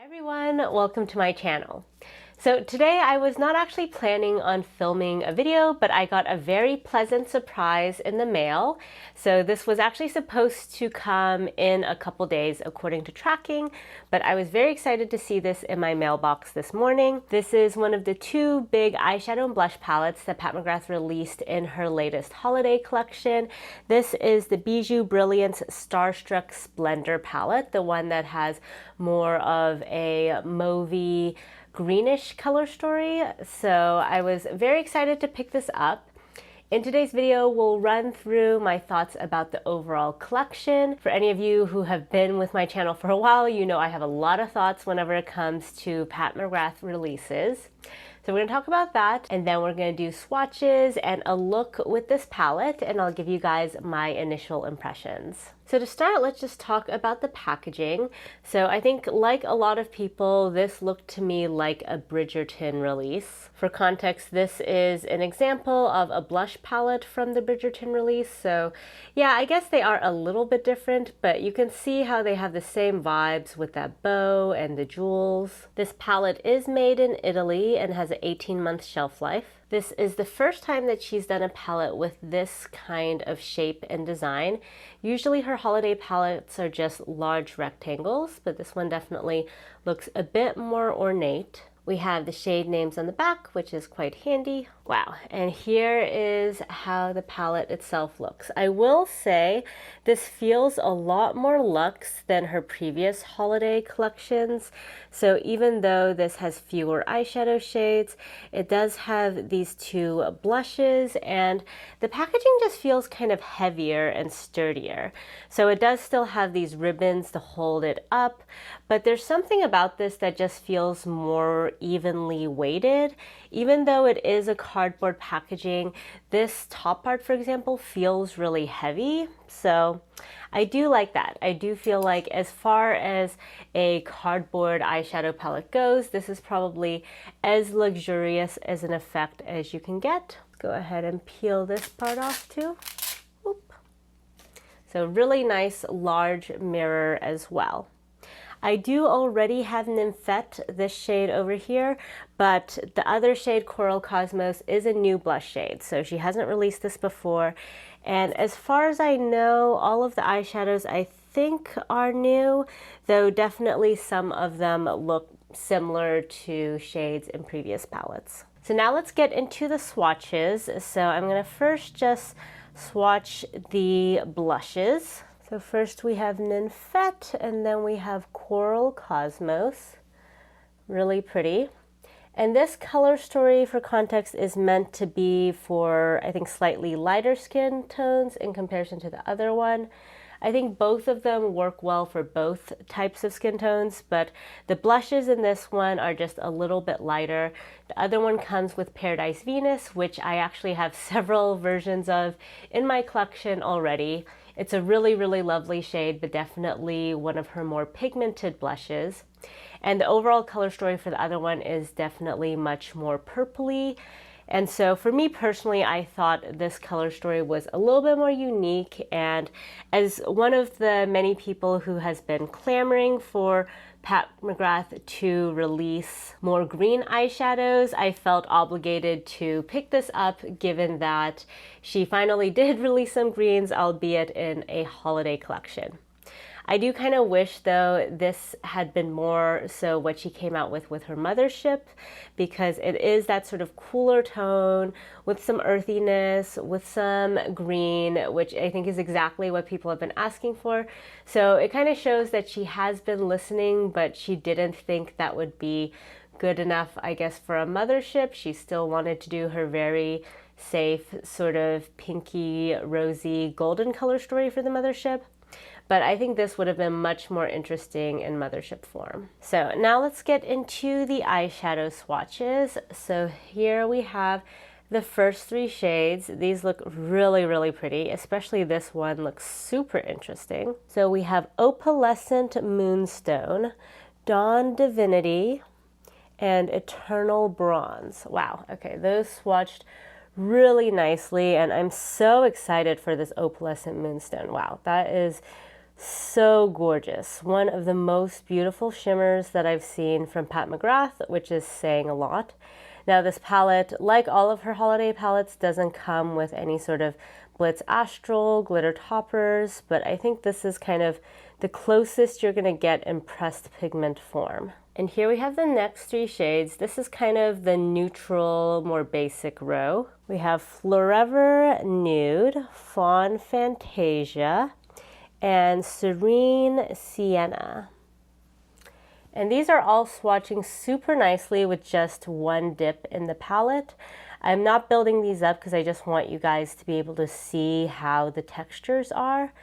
Everyone, welcome to my channel. So today I was not actually planning on filming a video, but I got a very pleasant surprise in the mail. So this was actually supposed to come in a couple days according to tracking, but I was very excited to see this in my mailbox this morning. This is one of the two big eyeshadow and blush palettes that Pat McGrath released in her latest holiday collection. This is the Bijoux Brilliance Starstruck Splendour palette, the one that has more of a mauvey greenish color story. So I was very excited to pick this up. In today's video, we'll run through my thoughts about the overall collection. For any of you who have been with my channel for a while, you know I have a lot of thoughts whenever it comes to Pat McGrath releases. So we're going to talk about that, and then we're going to do swatches and a look with this palette, and I'll give you guys my initial impressions. So to start, let's just talk about the packaging. So I think, like a lot of people, this looked to me like a Bridgerton release. For context, this is an example of a blush palette from the Bridgerton release. So yeah, I guess they are a little bit different, but you can see how they have the same vibes with that bow and the jewels. This palette is made in Italy and has an 18-month shelf life. This is the first time that she's done a palette with this kind of shape and design. Usually her holiday palettes are just large rectangles, but this one definitely looks a bit more ornate. We have the shade names on the back, which is quite handy. Wow, and here is how the palette itself looks. I will say this feels a lot more luxe than her previous holiday collections. So even though this has fewer eyeshadow shades, it does have these two blushes, and the packaging just feels kind of heavier and sturdier. So it does still have these ribbons to hold it up, but there's something about this that just feels more evenly weighted. Even though it is a cardboard packaging, this top part, for example, feels really heavy. So I do like that. I do feel like as far as a cardboard eyeshadow palette goes, this is probably as luxurious as an effect as you can get. Go ahead and peel this part off too. Whoop. So really nice large mirror as well. I do already have Nymphette, this shade over here, but the other shade, Coral Cosmos, is a new blush shade, so she hasn't released this before. And as far as I know, all of the eyeshadows I think are new, though definitely some of them look similar to shades in previous palettes. So now let's get into the swatches. So I'm going to first just swatch the blushes. So first we have Nymphette, and then we have Coral Cosmos. Really pretty. And this color story, for context, is meant to be for, I think, slightly lighter skin tones in comparison to the other one. I think both of them work well for both types of skin tones, but the blushes in this one are just a little bit lighter. The other one comes with Paradise Venus, which I actually have several versions of in my collection already. It's a really, really lovely shade, but definitely one of her more pigmented blushes. And the overall color story for the other one is definitely much more purpley. And so for me personally, I thought this color story was a little bit more unique. And as one of the many people who has been clamoring for Pat McGrath to release more green eyeshadows, I felt obligated to pick this up, given that she finally did release some greens, albeit in a holiday collection. I do kind of wish, though, this had been more so what she came out with her Mothership, because it is that sort of cooler tone with some earthiness, with some green, which I think is exactly what people have been asking for. So it kind of shows that she has been listening, but she didn't think that would be good enough, I guess, for a Mothership. She still wanted to do her very safe, sort of pinky, rosy, golden color story for the Mothership. But I think this would have been much more interesting in Mothership form. So now let's get into the eyeshadow swatches. So here we have the first three shades. These look really, really pretty, especially this one looks super interesting. So we have Opalescent Moonstone, Dawn Divinity, and Eternal Bronze. Wow, okay, those swatched really nicely, and I'm so excited for this Opalescent Moonstone. Wow, that is So gorgeous. One of the most beautiful shimmers that I've seen from Pat McGrath, which is saying a lot. Now this palette, like all of her holiday palettes, doesn't come with any sort of Blitz Astral, glitter toppers, but I think this is kind of the closest you're going to get in pressed pigment form. And here we have the next three shades. This is kind of the neutral, more basic row. We have Forever Nude, Fawn Fantasia, and Serene Sienna. And these are all swatching super nicely with just one dip in the palette. I'm not building these up because I just want you guys to be able to see how the textures are,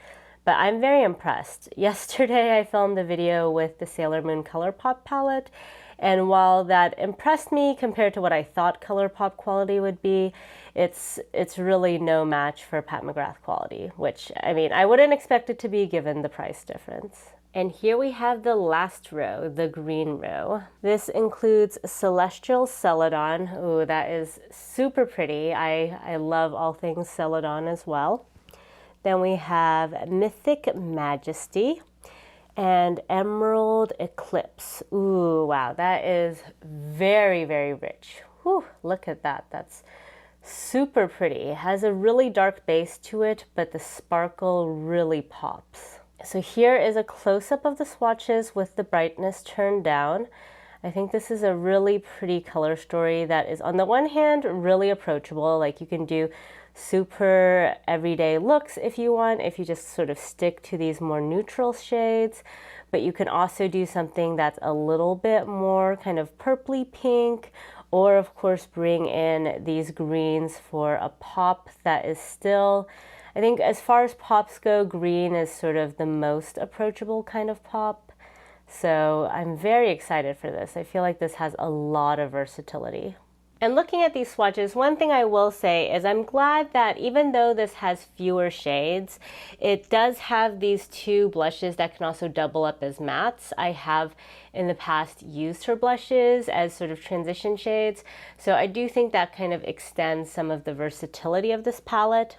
but I'm very impressed. Yesterday I filmed a video with the Sailor Moon ColourPop palette, and while that impressed me compared to what I thought ColourPop quality would be, it's really no match for Pat McGrath quality, which, I mean, I wouldn't expect it to be given the price difference. And here we have the last row, the green row. This includes Celestial Celadon. Ooh, that is super pretty. I love all things Celadon as well. Then we have Mythic Majesty and Emerald Eclipse. Ooh, wow, that is very, very rich. Whew, look at that. That's super pretty. It has a really dark base to it, but the sparkle really pops. So here is a close-up of the swatches with the brightness turned down. I think this is a really pretty color story that is, on the one hand, really approachable. Like, you can do super everyday looks if you want, if you just sort of stick to these more neutral shades. But you can also do something that's a little bit more kind of purpley pink, or of course bring in these greens for a pop that is still, I think as far as pops go, green is sort of the most approachable kind of pop. So I'm very excited for this. I feel like this has a lot of versatility. And looking at these swatches, one thing I will say is I'm glad that even though this has fewer shades, it does have these two blushes that can also double up as mattes. I have in the past used her blushes as sort of transition shades, so I do think that kind of extends some of the versatility of this palette.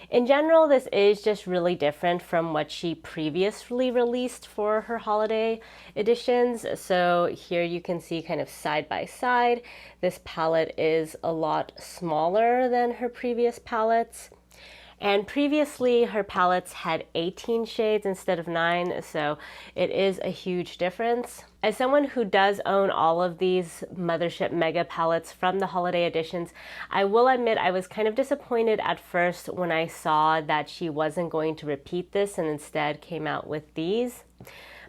In general, this is just really different from what she previously released for her holiday editions. So here you can see kind of side by side, this palette is a lot smaller than her previous palettes. And previously her palettes had 18 shades instead of 9, so it is a huge difference. As someone who does own all of these Mothership Mega palettes from the holiday editions, I will admit I was kind of disappointed at first when I saw that she wasn't going to repeat this and instead came out with these.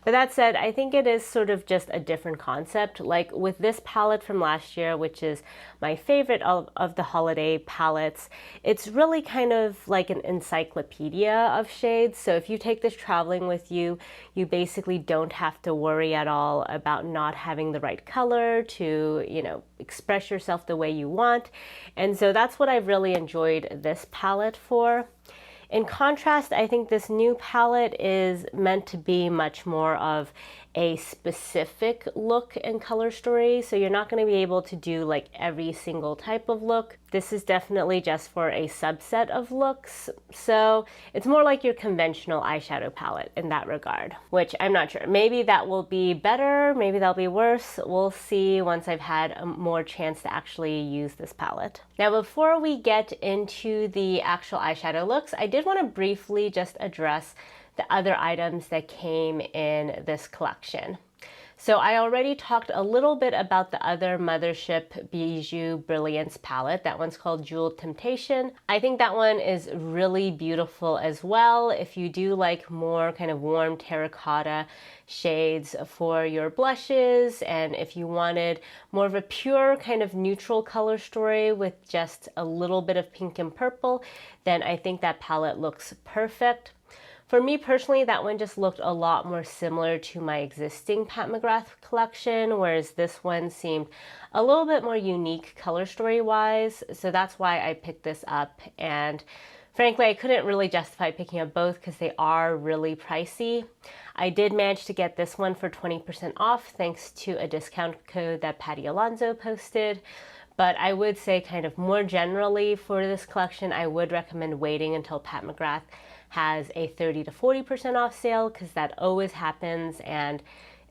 But that said, I think it is sort of just a different concept. Like with this palette from last year, which is my favorite of the holiday palettes, it's really kind of like an encyclopedia of shades. So if you take this traveling with you, you basically don't have to worry at all about not having the right color to, you know, express yourself the way you want. And so that's what I've really enjoyed this palette for. In contrast, I think this new palette is meant to be much more of a specific look and color story, so you're not going to be able to do like every single type of look. This is definitely just for a subset of looks, so it's more like your conventional eyeshadow palette in that regard, which I'm not sure. Maybe that will be better, maybe that'll be worse. We'll see once I've had a more chance to actually use this palette. Now, before we get into the actual eyeshadow looks, I did want to briefly just address the other items that came in this collection. So I already talked a little bit about the other Mothership Bijoux Brilliance palette. That one's called Jeweled Temptation. I think that one is really beautiful as well. If you do like more kind of warm terracotta shades for your blushes, and if you wanted more of a pure kind of neutral color story with just a little bit of pink and purple, then I think that palette looks perfect. For me personally, that one just looked a lot more similar to my existing Pat McGrath collection, whereas this one seemed a little bit more unique color story wise. So that's why I picked this up. And frankly, I couldn't really justify picking up both because they are really pricey. I did manage to get this one for 20% off thanks to a discount code that Patty Alonso posted. But I would say kind of more generally for this collection, I would recommend waiting until Pat McGrath has a 30 to 40% off sale, because that always happens, and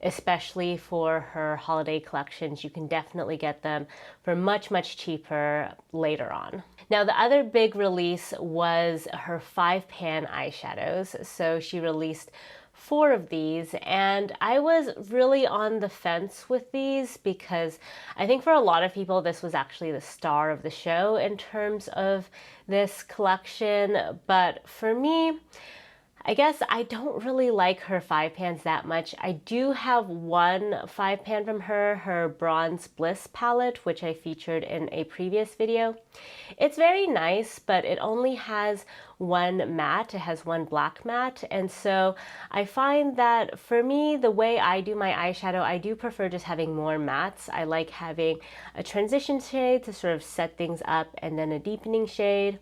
especially for her holiday collections, you can definitely get them for much, much cheaper later on. Now, the other big release was her 5-pan eyeshadows. So she released 4 of these, and I was really on the fence with these because I think for a lot of people this was actually the star of the show in terms of this collection, but for me, I guess I don't really like her 5-pans that much. I do have one 5-pan from her, her Bronze Bliss palette, which I featured in a previous video. It's very nice, but it only has one matte. It has one black matte, and so I find that for me, the way I do my eyeshadow, I do prefer just having more mattes. I like having a transition shade to sort of set things up, and then a deepening shade.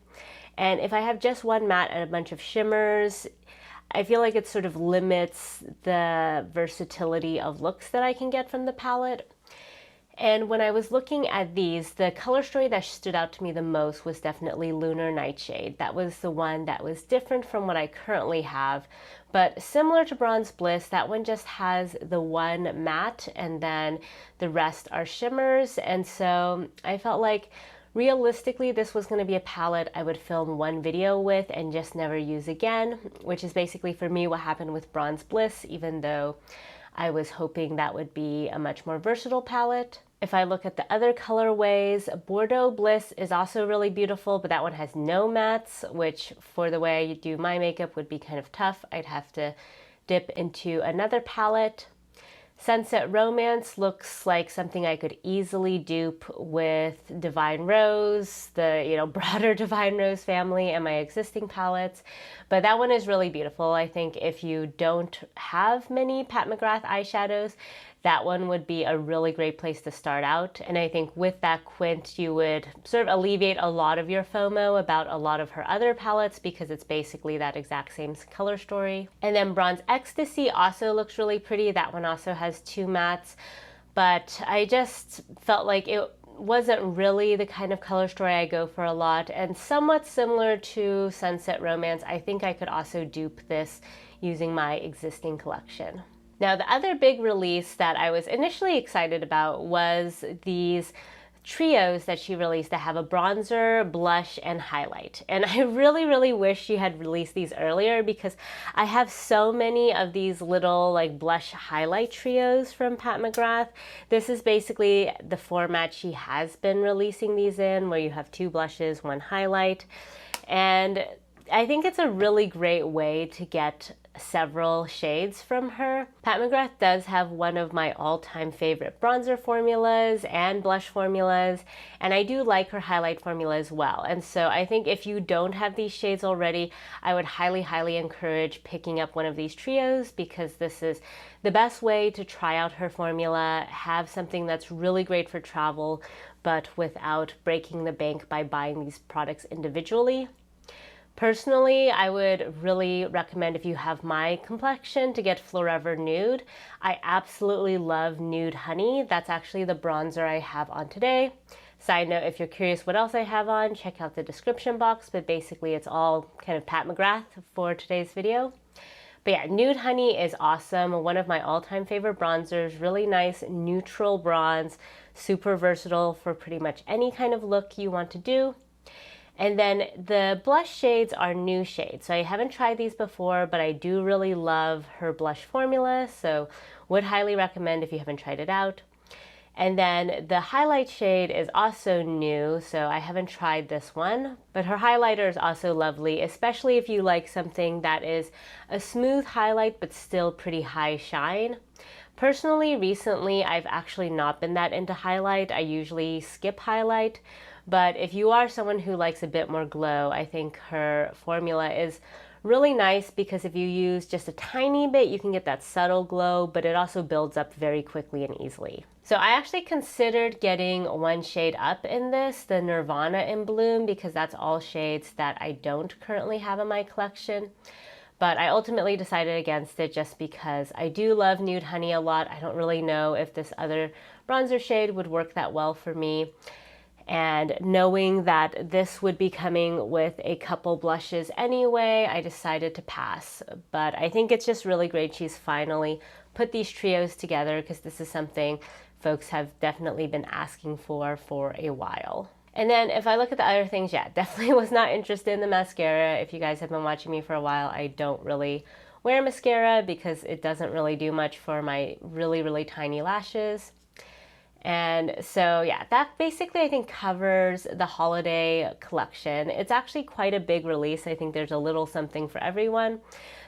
And if I have just one matte and a bunch of shimmers, I feel like it sort of limits the versatility of looks that I can get from the palette. And when I was looking at these, the color story that stood out to me the most was definitely Lunar Nightshade. That was the one that was different from what I currently have, but similar to Bronze Bliss, that one just has the one matte and then the rest are shimmers. And so I felt like realistically, this was going to be a palette I would film one video with and just never use again, which is basically for me what happened with Bronze Bliss, even though I was hoping that would be a much more versatile palette. If I look at the other colorways, Bordeaux Bliss is also really beautiful, but that one has no mattes, which for the way I do my makeup would be kind of tough. I'd have to dip into another palette. Sunset Romance looks like something I could easily dupe with Divine Rose, the broader Divine Rose family, and my existing palettes. But that one is really beautiful. I think if you don't have many Pat McGrath eyeshadows, that one would be a really great place to start out. And I think with that quint, you would sort of alleviate a lot of your FOMO about a lot of her other palettes because it's basically that exact same color story. And then Bronze Ecstasy also looks really pretty. That one also has 2 mattes, but I just felt like it wasn't really the kind of color story I go for a lot, and somewhat similar to Sunset Romance, I think I could also dupe this using my existing collection. Now, the other big release that I was initially excited about was these trios that she released that have a bronzer, blush, and highlight. And I really, really wish she had released these earlier because I have so many of these little like blush highlight trios from Pat McGrath. This is basically the format she has been releasing these in, where you have 2 blushes, 1 highlight. And I think it's a really great way to get several shades from her. Pat McGrath does have one of my all-time favorite bronzer formulas and blush formulas, and I do like her highlight formula as well. And so I think if you don't have these shades already, I would highly, highly encourage picking up one of these trios because this is the best way to try out her formula, have something that's really great for travel, but without breaking the bank by buying these products individually. Personally, I would really recommend, if you have my complexion, to get Forever Nude. I absolutely love Nude Honey. That's actually the bronzer I have on today. Side note, if you're curious what else I have on, check out the description box, but basically it's all kind of Pat McGrath for today's video. But yeah, Nude Honey is awesome. One of my all-time favorite bronzers. Really nice, neutral bronze, super versatile for pretty much any kind of look you want to do. And then the blush shades are new shades. So I haven't tried these before, but I do really love her blush formula. So would highly recommend if you haven't tried it out. And then the highlight shade is also new. So I haven't tried this one, but her highlighter is also lovely, especially if you like something that is a smooth highlight, but still pretty high shine. Personally, recently, I've actually not been that into highlight. I usually skip highlight. But if you are someone who likes a bit more glow, I think her formula is really nice because if you use just a tiny bit, you can get that subtle glow, but it also builds up very quickly and easily. So I actually considered getting one shade up in this, the Nirvana in Bloom, because that's all shades that I don't currently have in my collection. But I ultimately decided against it just because I do love Nude Honey a lot. I don't really know if this other bronzer shade would work that well for me. And knowing that this would be coming with a couple blushes anyway, I decided to pass. But I think it's just really great she's finally put these trios together, because this is something folks have definitely been asking for a while. And then if I look at the other things, yeah, definitely was not interested in the mascara. If you guys have been watching me for a while, I don't really wear mascara because it doesn't really do much for my really, really tiny lashes. And so yeah, that basically I think covers the holiday collection. It's actually quite a big release. I think there's a little something for everyone.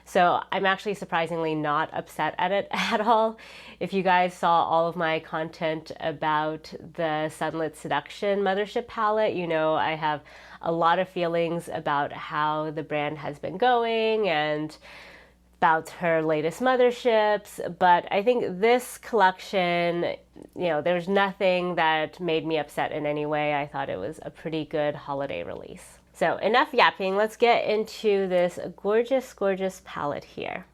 So I'm actually surprisingly not upset at it at all. If you guys saw all of my content about the Sunlit Seduction Mothership palette, you know I have a lot of feelings about how the brand has been going and about her latest motherships, but I think this collection, you know, there's nothing that made me upset in any way. I thought it was a pretty good holiday release. So enough yapping, let's get into this gorgeous, gorgeous palette here.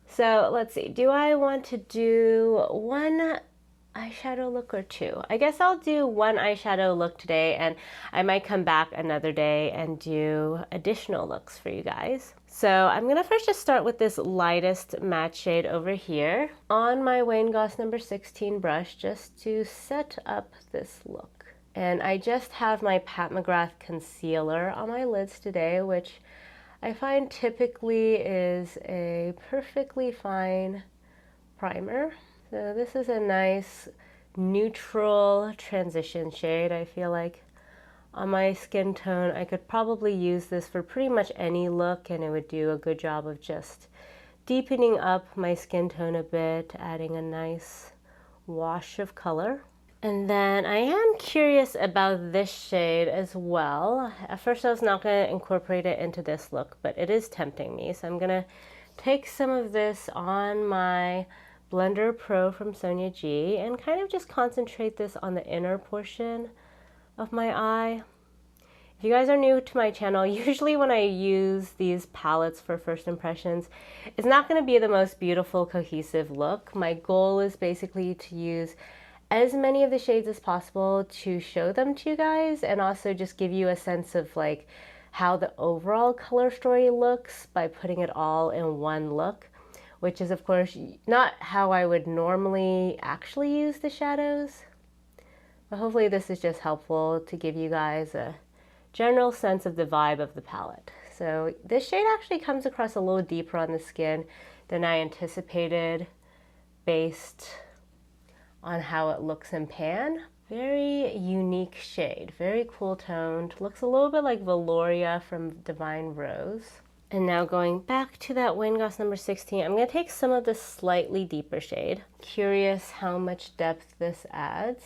So let's see, do I want to do one eyeshadow look or two? I guess I'll do one eyeshadow look today, and I might come back another day and do additional looks for you guys. So I'm gonna first just start with this lightest matte shade over here on my Wayne Goss number 16 brush, just to set up this look. And I just have my Pat McGrath concealer on my lids today, which I find typically is a perfectly fine primer. So this is a nice neutral transition shade. I feel like on my skin tone, I could probably use this for pretty much any look, and it would do a good job of just deepening up my skin tone a bit, adding a nice wash of color. And then I am curious about this shade as well. At first I was not going to incorporate it into this look, but it is tempting me. So I'm going to take some of this on my Blender Pro from Sonia G and kind of just concentrate this on the inner portion of my eye. If you guys are new to my channel, usually when I use these palettes for first impressions, it's not going to be the most beautiful, cohesive look. My goal is basically to use as many of the shades as possible to show them to you guys, and also just give you a sense of like how the overall color story looks by putting it all in one look, which is of course not how I would normally actually use the shadows. But hopefully this is just helpful to give you guys a general sense of the vibe of the palette. So this shade actually comes across a little deeper on the skin than I anticipated based on how it looks in pan. Very unique shade, very cool toned. Looks a little bit like Veloria from Divine Rose. And now going back to that Wayne Goss number 16, I'm going to take some of the slightly deeper shade. Curious how much depth this adds.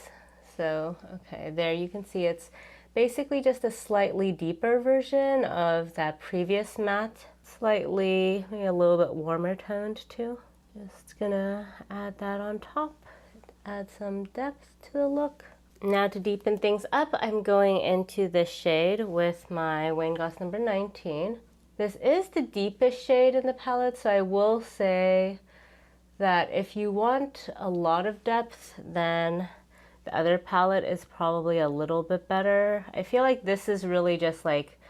So, okay, there you can see it's basically just a slightly deeper version of that previous matte. Slightly, maybe a little bit warmer toned too. Just gonna add that on top. Add some depth to the look. Now to deepen things up, I'm going into this shade with my Wayne Goss number 19. This is the deepest shade in the palette, so I will say that if you want a lot of depth, then the other palette is probably a little bit better. I feel like this is really just like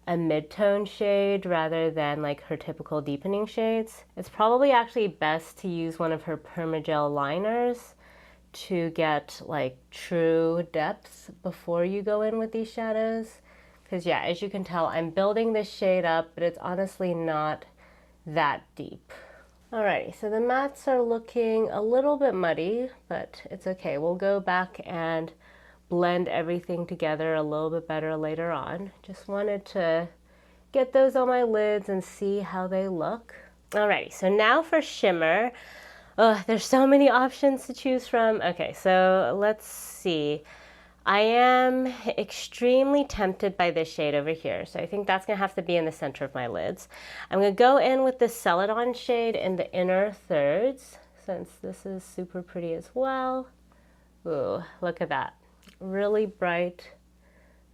a mid-tone shade rather than like her typical deepening shades. It's probably actually best to use one of her Permagel liners to get like true depth before you go in with these shadows. Because yeah, as you can tell, I'm building this shade up, but it's honestly not that deep. Alrighty, so the mattes are looking a little bit muddy, but it's okay. We'll go back and blend everything together a little bit better later on. Just wanted to get those on my lids and see how they look. Alrighty, so now for shimmer. Oh, there's so many options to choose from. Okay, so let's see. I am extremely tempted by this shade over here, so I think that's gonna have to be in the center of my lids. I'm gonna go in with the Celadon shade in the inner thirds, since this is super pretty as well. Ooh, look at that. Really bright,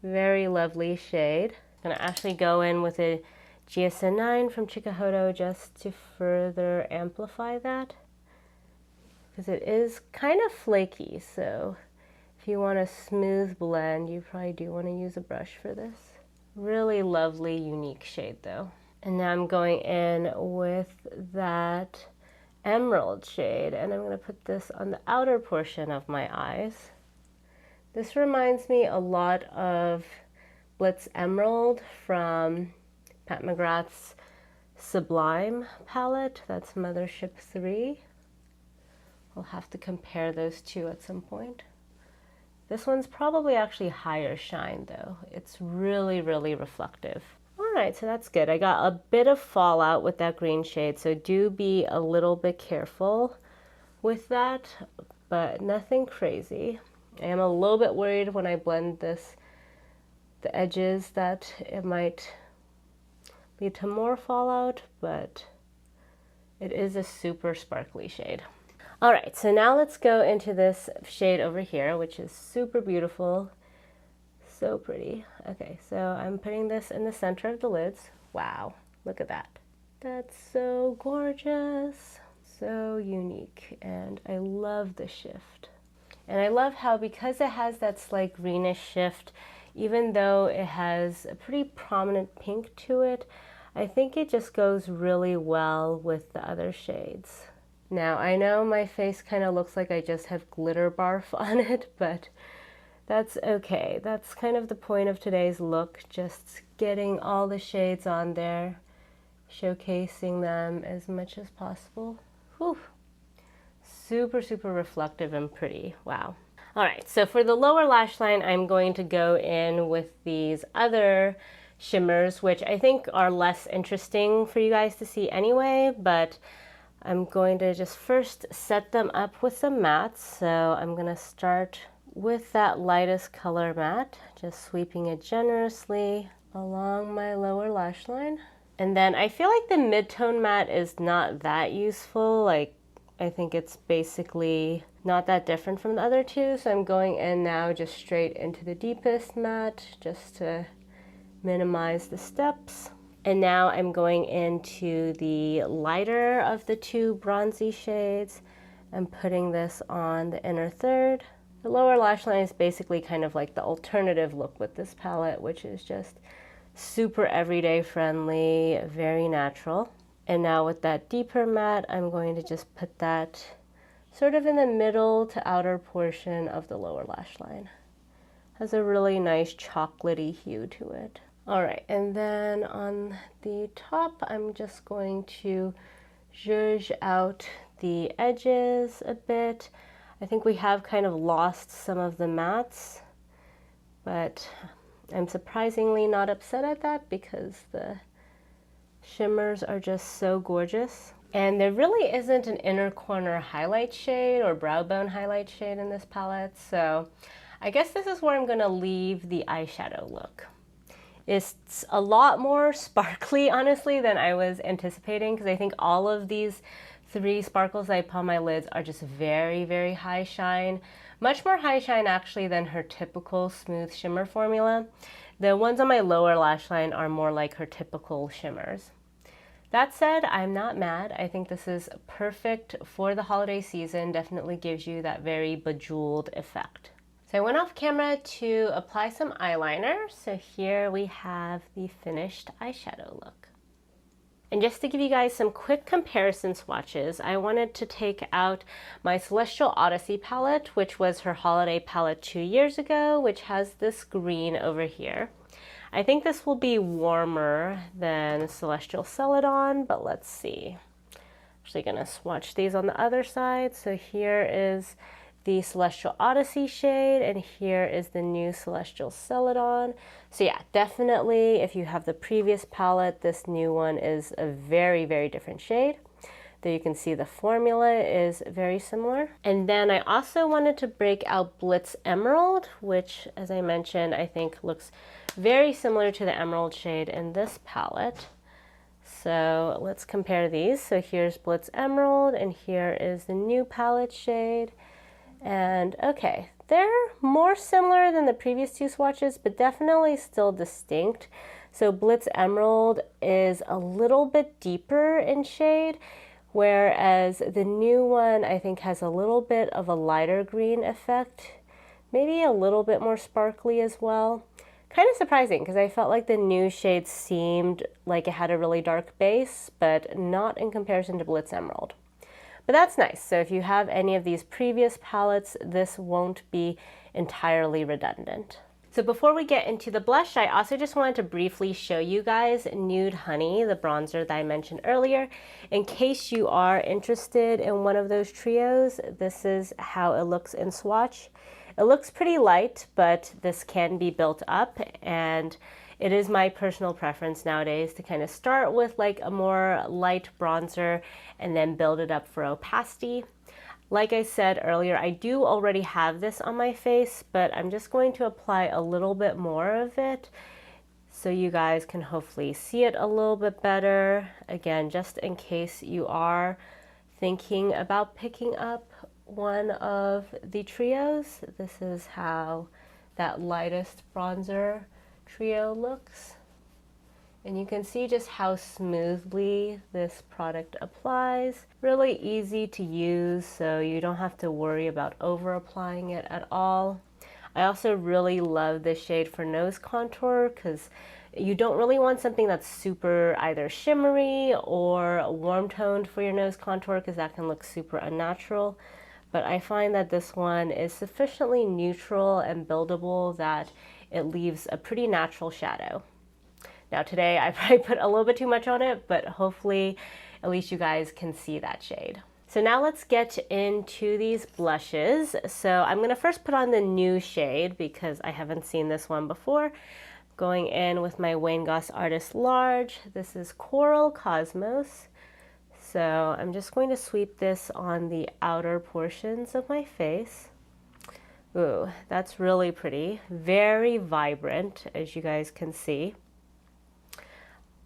very lovely shade. I'm gonna actually go in with a GSN9 from Chikuhodo just to further amplify that, because it is kind of flaky, so If you want a smooth blend, you probably do want to use a brush for this. Really lovely, unique shade though. And now I'm going in with that emerald shade, and I'm going to put this on the outer portion of my eyes. This reminds me a lot of Blitz Emerald from Pat McGrath's Sublime palette. That's Mothership 3. We'll have to compare those two at some point. This one's probably actually higher shine though. It's really, really reflective. Alright, so that's good. I got a bit of fallout with that green shade, so do be a little bit careful with that, but nothing crazy. I am a little bit worried when I blend this, the edges, that it might lead to more fallout, but it is a super sparkly shade. Alright, so now let's go into this shade over here, which is super beautiful. So pretty. Okay, so I'm putting this in the center of the lids. Wow, look at that. That's so gorgeous. So unique, and I love the shift. And I love how, because it has that slight greenish shift, even though it has a pretty prominent pink to it, I think it just goes really well with the other shades. Now, I know my face kind of looks like I just have glitter barf on it, but that's okay. That's kind of the point of today's look, just getting all the shades on there, showcasing them as much as possible. Whew. Super, super reflective and pretty. Wow. All right, so for the lower lash line, I'm going to go in with these other shimmers, which I think are less interesting for you guys to see anyway, but I'm going to just first set them up with some mattes. So I'm going to start with that lightest color matte, just sweeping it generously along my lower lash line. And then I feel like the mid-tone matte is not that useful. Like, I think it's basically not that different from the other two. So I'm going in now just straight into the deepest matte just to minimize the steps. And now I'm going into the lighter of the two bronzy shades and putting this on the inner third. The lower lash line is basically kind of like the alternative look with this palette, which is just super everyday friendly, very natural. And now with that deeper matte, I'm going to just put that sort of in the middle to outer portion of the lower lash line. Has a really nice chocolatey hue to it. All right, and then on the top, I'm just going to zhuzh out the edges a bit. I think we have kind of lost some of the mattes, but I'm surprisingly not upset at that because the shimmers are just so gorgeous. And there really isn't an inner corner highlight shade or brow bone highlight shade in this palette, so I guess this is where I'm gonna leave the eyeshadow look. It's a lot more sparkly, honestly, than I was anticipating, because I think all of these three sparkles I put on my lids are just very, very high shine. Much more high shine, actually, than her typical smooth shimmer formula. The ones on my lower lash line are more like her typical shimmers. That said, I'm not mad. I think this is perfect for the holiday season. Definitely gives you that very bejeweled effect. So I went off camera to apply some eyeliner. So here we have the finished eyeshadow look. And just to give you guys some quick comparison swatches, I wanted to take out my Celestial Odyssey palette, which was her holiday palette 2 years ago, which has this green over here. I think this will be warmer than Celestial Celadon, but let's see. Actually gonna swatch these on the other side. So here is the Celestial Odyssey shade, and here is the new Celestial Celadon. So yeah, definitely if you have the previous palette, this new one is a very, very different shade. There you can see the formula is very similar. And then I also wanted to break out Blitz Emerald, which, as I mentioned, I think looks very similar to the emerald shade in this palette. So let's compare these. So here's Blitz Emerald, and here is the new palette shade. And okay, they're more similar than the previous two swatches, but definitely still distinct. So Blitz Emerald is a little bit deeper in shade, whereas the new one I think has a little bit of a lighter green effect, maybe a little bit more sparkly as well. Kind of surprising because I felt like the new shade seemed like it had a really dark base, but not in comparison to Blitz Emerald. But that's nice. So if you have any of these previous palettes, this won't be entirely redundant. So before we get into the blush, I also just wanted to briefly show you guys Nude Honey, the bronzer that I mentioned earlier. In case you are interested in one of those trios, this is how it looks in swatch. It looks pretty light, but this can be built up, and it is my personal preference nowadays to kind of start with like a more light bronzer and then build it up for opacity. Like I said earlier, I do already have this on my face, but I'm just going to apply a little bit more of it so you guys can hopefully see it a little bit better. Again, just in case you are thinking about picking up one of the trios, this is how that lightest bronzer trio looks. And you can see just how smoothly this product applies. Really easy to use, so you don't have to worry about over applying it at all. I also really love this shade for nose contour because you don't really want something that's super either shimmery or warm toned for your nose contour because that can look super unnatural. But I find that this one is sufficiently neutral and buildable that it leaves a pretty natural shadow. Now today I probably put a little bit too much on it, but hopefully at least you guys can see that shade. So now let's get into these blushes. So I'm gonna first put on the new shade because I haven't seen this one before. Going in with my Wayne Goss Artist Large. This is Coral Cosmos. So I'm just going to sweep this on the outer portions of my face. Ooh, that's really pretty. Very vibrant, as you guys can see.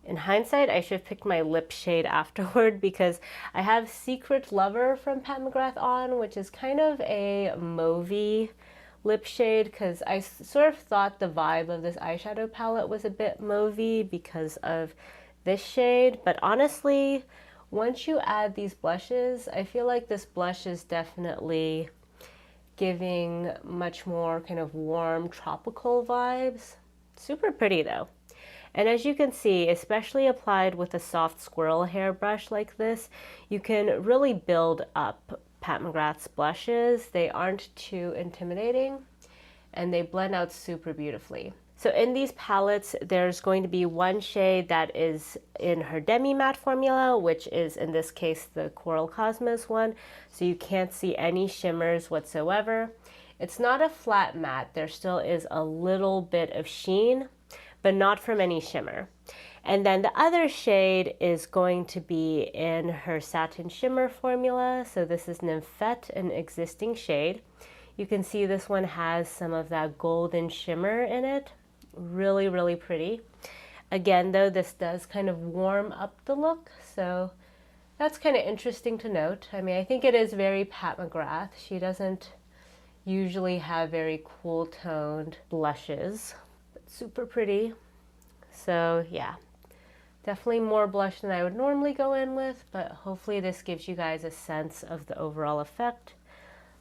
In hindsight, I should have picked my lip shade afterward because I have Secret Lover from Pat McGrath on, which is kind of a mauvey lip shade because I sort of thought the vibe of this eyeshadow palette was a bit mauvey because of this shade. But honestly, once you add these blushes, I feel like this blush is definitely giving much more kind of warm tropical vibes. Super pretty though. And as you can see, especially applied with a soft squirrel hair brush like this, you can really build up Pat McGrath's blushes. They aren't too intimidating and they blend out super beautifully. So in these palettes, there's going to be one shade that is in her demi matte formula, which is in this case the Coral Cosmos one. So you can't see any shimmers whatsoever. It's not a flat matte. There still is a little bit of sheen, but not from any shimmer. And then the other shade is going to be in her Satin Shimmer formula. So this is Nymphette, an existing shade. You can see this one has some of that golden shimmer in it. Really, really pretty. Again, though, this does kind of warm up the look, so that's kind of interesting to note. I mean, I think it is very Pat McGrath. She doesn't usually have very cool toned blushes, but super pretty. So yeah, definitely more blush than I would normally go in with, but hopefully this gives you guys a sense of the overall effect.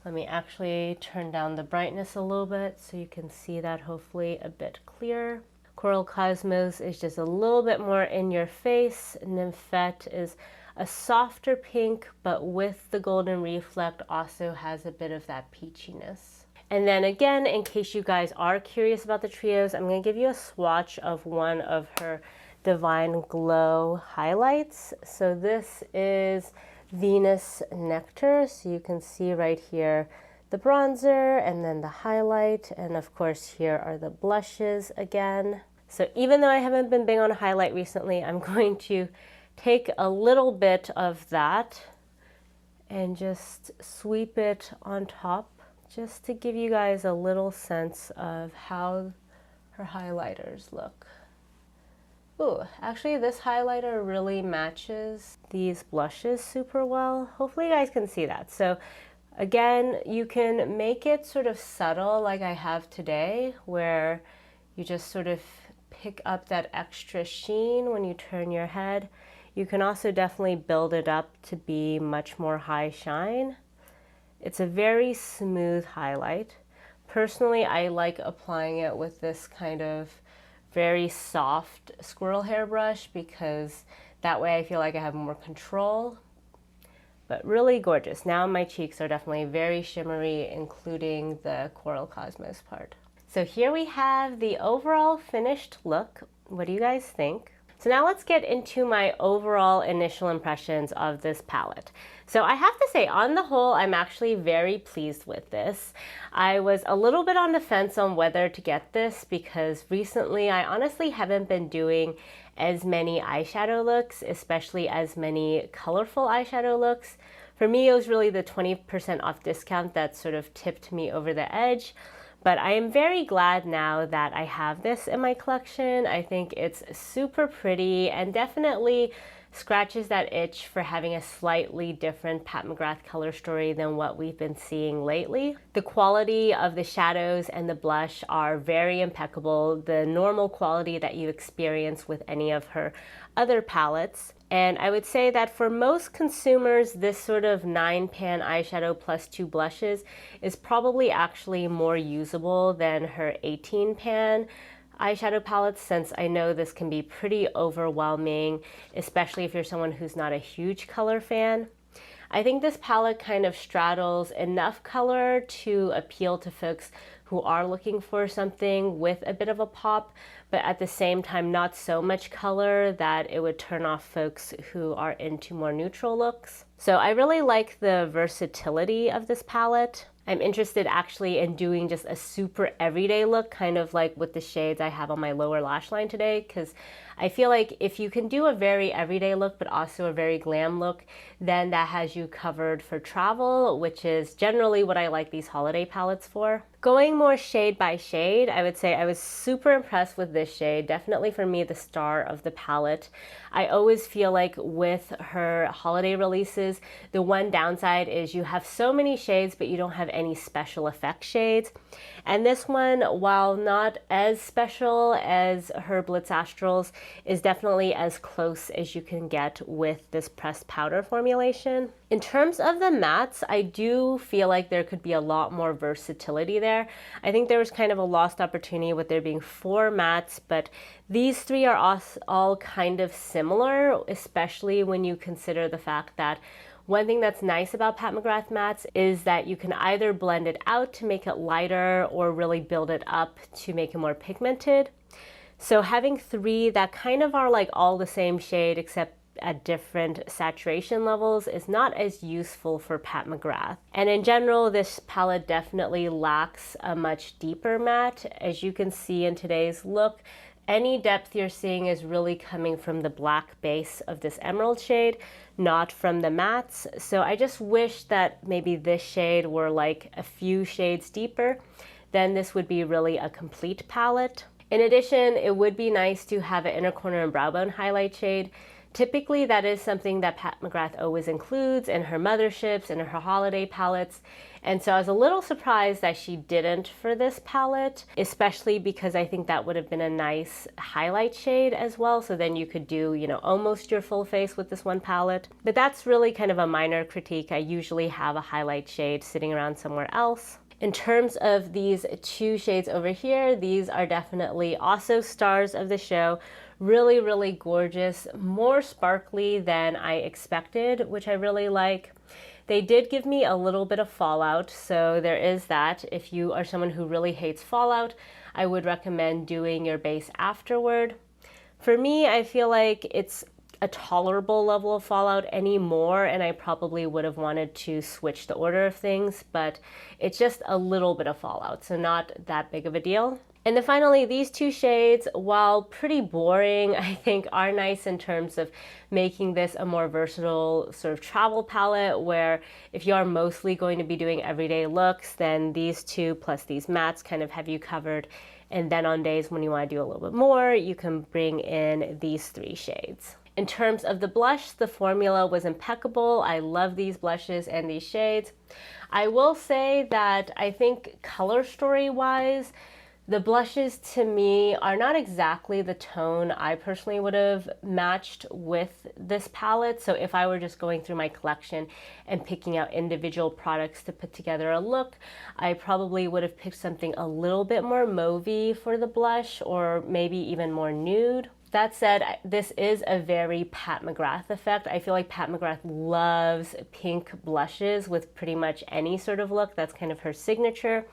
Let me actually turn down the brightness a little bit so you can see that hopefully a bit clearer. Coral Cosmos is just a little bit more in your face. Nymphette is a softer pink, but with the golden reflect also has a bit of that peachiness. And then again, in case you guys are curious about the trios, I'm going to give you a swatch of one of her Divine Glow highlights. So this is Venus Nectar, so you can see right here the bronzer and then the highlight, and of course here are the blushes again. So even though I haven't been big on a highlight recently, I'm going to take a little bit of that and just sweep it on top just to give you guys a little sense of how her highlighters look. Ooh, actually this highlighter really matches these blushes super well. Hopefully you guys can see that. So again, you can make it sort of subtle like I have today, where you just sort of pick up that extra sheen when you turn your head. You can also definitely build it up to be much more high shine. It's a very smooth highlight, Personally, I like applying it with this kind of very soft squirrel hair brush because that way I feel like I have more control. But really gorgeous. Now my cheeks are definitely very shimmery, including the Coral Cosmos part. So here we have the overall finished look. What do you guys think? So now let's get into my overall initial impressions of this palette. So I have to say, on the whole, I'm actually very pleased with this. I was a little bit on the fence on whether to get this because recently I honestly haven't been doing as many eyeshadow looks, especially as many colorful eyeshadow looks. For me, it was really the 20% off discount that sort of tipped me over the edge. But I am very glad now that I have this in my collection. I think it's super pretty and definitely scratches that itch for having a slightly different Pat McGrath color story than what we've been seeing lately. The quality of the shadows and the blush are very impeccable, the normal quality that you experience with any of her other palettes. And I would say that for most consumers, this sort of 9-pan eyeshadow plus 2 blushes is probably actually more usable than her 18-pan eyeshadow palettes, since I know this can be pretty overwhelming, especially if you're someone who's not a huge color fan. I think this palette kind of straddles enough color to appeal to folks who are looking for something with a bit of a pop, but at the same time not so much color that it would turn off folks who are into more neutral looks. So I really like the versatility of this palette. I'm interested actually in doing just a super everyday look, kind of like with the shades I have on my lower lash line today, because I feel like if you can do a very everyday look but also a very glam look, then that has you covered for travel, which is generally what I like these holiday palettes for. Going more shade by shade, I would say I was super impressed with this shade. Definitely for me, the star of the palette. I always feel like with her holiday releases, the one downside is you have so many shades, but you don't have any special effects shades. And this one, while not as special as her Blitz Astrals, is definitely as close as you can get with this pressed powder formulation. In terms of the mattes, I do feel like there could be a lot more versatility there. I think there was kind of a lost opportunity with there being 4 mattes, but these 3 are all kind of similar, especially when you consider the fact that one thing that's nice about Pat McGrath mattes is that you can either blend it out to make it lighter or really build it up to make it more pigmented. So having 3 that kind of are like all the same shade except at different saturation levels is not as useful for Pat McGrath. And in general, this palette definitely lacks a much deeper matte. As you can see in today's look, any depth you're seeing is really coming from the black base of this emerald shade, not from the mattes. So I just wish that maybe this shade were like a few shades deeper. Then this would be really a complete palette. In addition, it would be nice to have an inner corner and brow bone highlight shade. Typically, that is something that Pat McGrath always includes in her motherships and her holiday palettes. And so I was a little surprised that she didn't for this palette, especially because I think that would have been a nice highlight shade as well. So then you could do, you know, almost your full face with this one palette. But that's really kind of a minor critique. I usually have a highlight shade sitting around somewhere else. In terms of these 2 shades over here, these are definitely also stars of the show. Really, really gorgeous, more sparkly than I expected, which I really like. They did give me a little bit of fallout, so there is that. If you are someone who really hates fallout, I would recommend doing your base afterward. For me, I feel like it's a tolerable level of fallout anymore, and I probably would have wanted to switch the order of things, but it's just a little bit of fallout, so not that big of a deal. And then finally, these 2 shades, while pretty boring, I think are nice in terms of making this a more versatile sort of travel palette, where if you are mostly going to be doing everyday looks, then these 2 plus these mattes kind of have you covered. And then on days when you want to do a little bit more, you can bring in these 3 shades. In terms of the blush, the formula was impeccable. I love these blushes and these shades. I will say that I think color story wise, The blushes to me are not exactly the tone I personally would have matched with this palette. So if I were just going through my collection and picking out individual products to put together a look, I probably would have picked something a little bit more mauvey for the blush, or maybe even more nude. That said, this is a very Pat McGrath effect. I feel like Pat McGrath loves pink blushes with pretty much any sort of look. That's kind of her signature.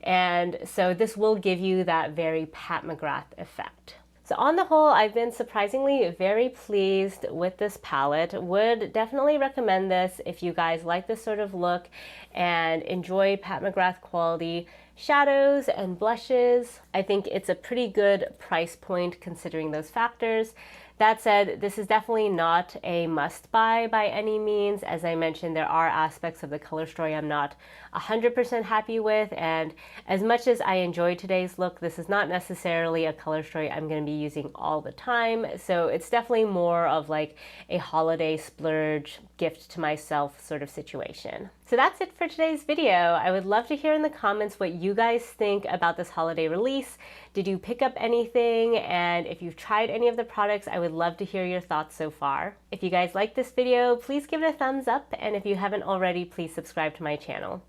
And so this will give you that very Pat McGrath effect. So on the whole, I've been surprisingly very pleased with this palette. Would definitely recommend this if you guys like this sort of look and enjoy Pat McGrath quality shadows and blushes. I think it's a pretty good price point considering those factors. That said, this is definitely not a must-buy by any means. As I mentioned, there are aspects of the color story I'm not 100% happy with, and as much as I enjoyed today's look, this is not necessarily a color story I'm going to be using all the time, so it's definitely more of like a holiday splurge, gift to myself sort of situation. So that's it for today's video. I would love to hear in the comments what you guys think about this holiday release. Did you pick up anything? And if you've tried any of the products, I would love to hear your thoughts so far. If you guys like this video, please give it a thumbs up. And if you haven't already, please subscribe to my channel.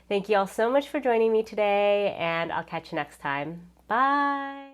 Thank you all so much for joining me today, and I'll catch you next time. Bye!